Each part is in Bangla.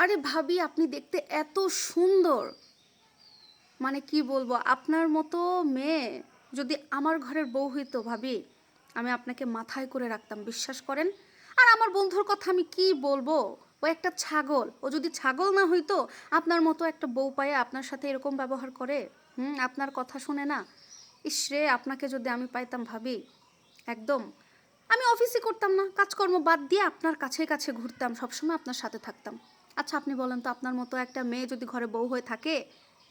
আরে ভাবি, আপনি দেখতে এত সুন্দর, মানে কি বলবো, আপনার মতো মেয়ে যদি আমার ঘরের বউ হইতো ভাবি, আমি আপনাকে মাথায় করে রাখতাম, বিশ্বাস করেন। আর আমার বন্ধুর কথা আমি কি বলবো, ও একটা ছাগল। ও যদি ছাগল না হইতো, আপনার মতো একটা বউ পায়ে আপনার সাথে এরকম ব্যবহার করে, আপনার কথা শুনে না। ইসরে, আপনাকে যদি আমি পাইতাম ভাবি, একদম আমি অফিসে করতাম না, কাজকর্ম বাদ দিয়ে আপনার কাছে কাছে ঘুরতাম, সবসময় আপনার সাথে থাকতাম। আচ্ছা আপনি বলেন তো, আপনার মতো একটা মেয়ে যদি ঘরে বউ হয়ে থাকে,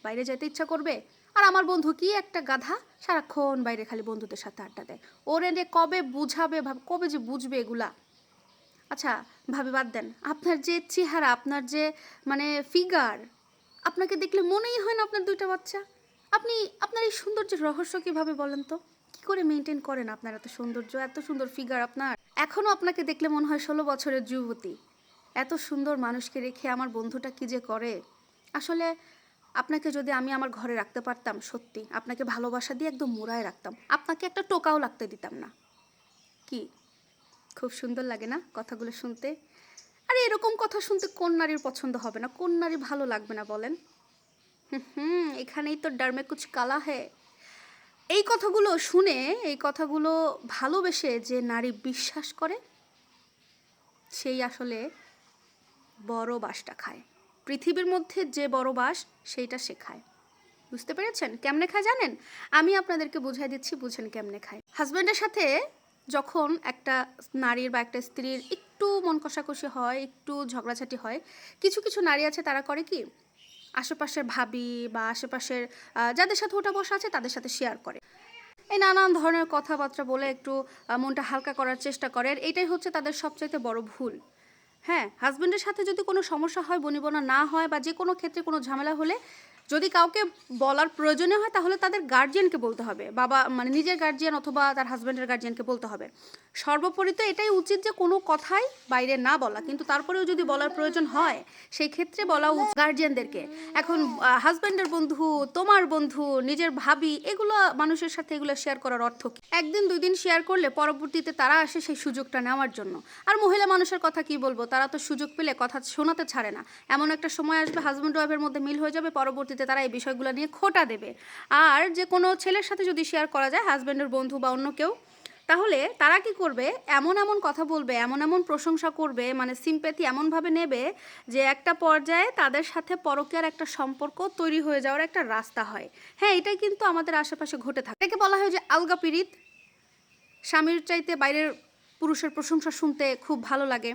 বাইরে যেতে ইচ্ছা করবে? আর আমার বন্ধু কি একটা গাধা, সারাক্ষণ বাইরে খালি বন্ধুদের সাথে আড্ডা দেয়। ওরে রে কবে বুঝাবে, কবে যে বুঝবে এগুলা। আচ্ছা ভাবি, বাদ দেন, আপনার যে চেহারা, আপনার যে মানে ফিগার, আপনাকে দেখলে মনেই হয় না আপনার দুইটা বাচ্চা। আপনি আপনার এই সৌন্দর্যের রহস্য কিভাবে বলেন তো? কি করে মেনটেন করেন আপনার এত সৌন্দর্য, এত সুন্দর ফিগার আপনার? এখনো আপনাকে দেখলে মনে হয় 16 বছরের যুবতী। এত সুন্দর মানুষকে রেখে আমার বন্ধুটা কি যে করে। আসলে আপনাকে যদি আমি আমার ঘরে রাখতে পারতাম, সত্যি আপনাকে ভালোবাসা দিয়ে একদম মুড়ায় রাখতাম, আপনাকে একটা টোকাও লাগতে দিতাম না। কি খুব সুন্দর লাগে না কথাগুলো শুনতে? আরে এরকম কথা শুনতে কোন নারীর পছন্দ হবে না, কোন নারী ভালো লাগবে না বলেন? এখানেই তো ডর মে কুছ কালা হে। এই কথাগুলো শুনে, এই কথাগুলো ভালোবেসে যে নারী বিশ্বাস করে, সেই আসলে বড় বাসটা খায়। পৃথিবীর মধ্যে যে বড় বাস, সেইটা সে খায়। বুঝতে পেরেছেন কেমনে খায় জানেন? আমি আপনাদেরকে বুঝাই দিচ্ছি, বুঝেন কেমনে খায়। হাজব্যান্ডের সাথে যখন একটা নারীর বা একটা স্ত্রীর একটু মন কষাকষি হয়, একটু ঝগড়াঝাটি হয়, কিছু কিছু নারী আছে তারা করে কি, আশেপাশের ভাবি বা আশেপাশের যাদের সাথে ওঠা বসা আছে তাদের সাথে শেয়ার করে, এই নানান ধরনের কথাবার্তা বলে একটু মনটা হালকা করার চেষ্টা করে। আর এটাই হচ্ছে তাদের সবচাইতে বড় ভুল। হ্যাঁ, হাজব্যান্ডের সাথে যদি কোনো সমস্যা হয়, বনিবনা না হয়, বা যে কোনো ক্ষেত্রে কোনো ঝামেলা হলে যদি কাউকে বলার প্রয়োজনে হয়, তাহলে তাদের গার্জিয়ানকে বলতে হবে, বাবা মানে নিজের গার্জিয়ান অথবা তার হাজব্যান্ডের গার্জিয়ানকে বলতে হবে। সর্বোপরি তো এটাই উচিত যে কোনো কথাই বাইরে না বলা, কিন্তু তারপরেও যদি বলার প্রয়োজন হয়, সেই ক্ষেত্রে বলা উচিত গার্জিয়ানদেরকে। এখন হাজব্যান্ডের বন্ধু, তোমার বন্ধু, নিজের ভাবি, এগুলো মানুষের সাথে এগুলো শেয়ার করার অর্থ কি? একদিন দুই দিন শেয়ার করলে পরবর্তীতে তারা আসে সেই সুযোগটা নেওয়ার জন্য। আর মহিলা মানুষের কথা কি বলবো, তারা তো সুযোগ পেলে কথা শোনাতে ছাড়ে না। এমন একটা সময় আসবে হাজব্যান্ড ওয়াইফের মধ্যে মিল হয়ে যাবে, পরবর্তীতে তারা এই বিষয়গুলো নিয়ে খোঁটা দেবে। আর যে কোনো ছেলের সাথে যদি শেয়ার করা যায়, হাজব্যান্ডের বন্ধু বা অন্য কেউ, তাহলে তারা কি করবে, এমন এমন কথা বলবে, এমন এমন প্রশংসা করবে, মানে সিম্প্যাথি এমনভাবে নেবে যে একটা পর্যায়ে তাদের সাথে পরকীয়ার একটা সম্পর্ক তৈরি হয়ে যাওয়ার একটা রাস্তা হয়। হ্যাঁ, এটাই কিন্তু আমাদের আশেপাশে ঘটে থাকে। এটাকে বলা হয় যে আলগা পীড়িত। স্বামীর চাইতে বাইরের পুরুষের প্রশংসা শুনতে খুব ভালো লাগে।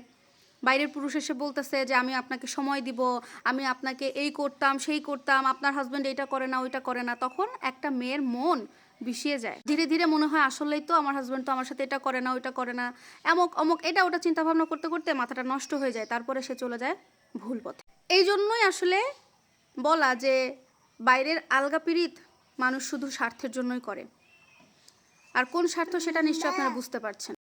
বাইরের পুরুষ এসে বলতেছে যে আমি আপনাকে সময় দিব, আমি আপনাকে এই করতাম সেই করতাম, আপনার হাজব্যান্ড এইটা করে না ওইটা করে না। তখন একটা মেয়ের মন বিষিয়ে যায়, ধীরে ধীরে মনে হয় আসলেই তো আমার হাজব্যান্ড তো আমার সাথে এটা করে না ওইটা করে না, এমক অমক এটা ওটা চিন্তা ভাবনা করতে করতে মাথাটা নষ্ট হয়ে যায়, তারপরে সে চলে যায় ভুল পথে। এই জন্যই আসলে বলা যে বাইরের আলগা পীড়িত মানুষ শুধু স্বার্থের জন্যই করে। আর কোন স্বার্থ সেটা নিশ্চয়ই আপনারা বুঝতে পারছেন।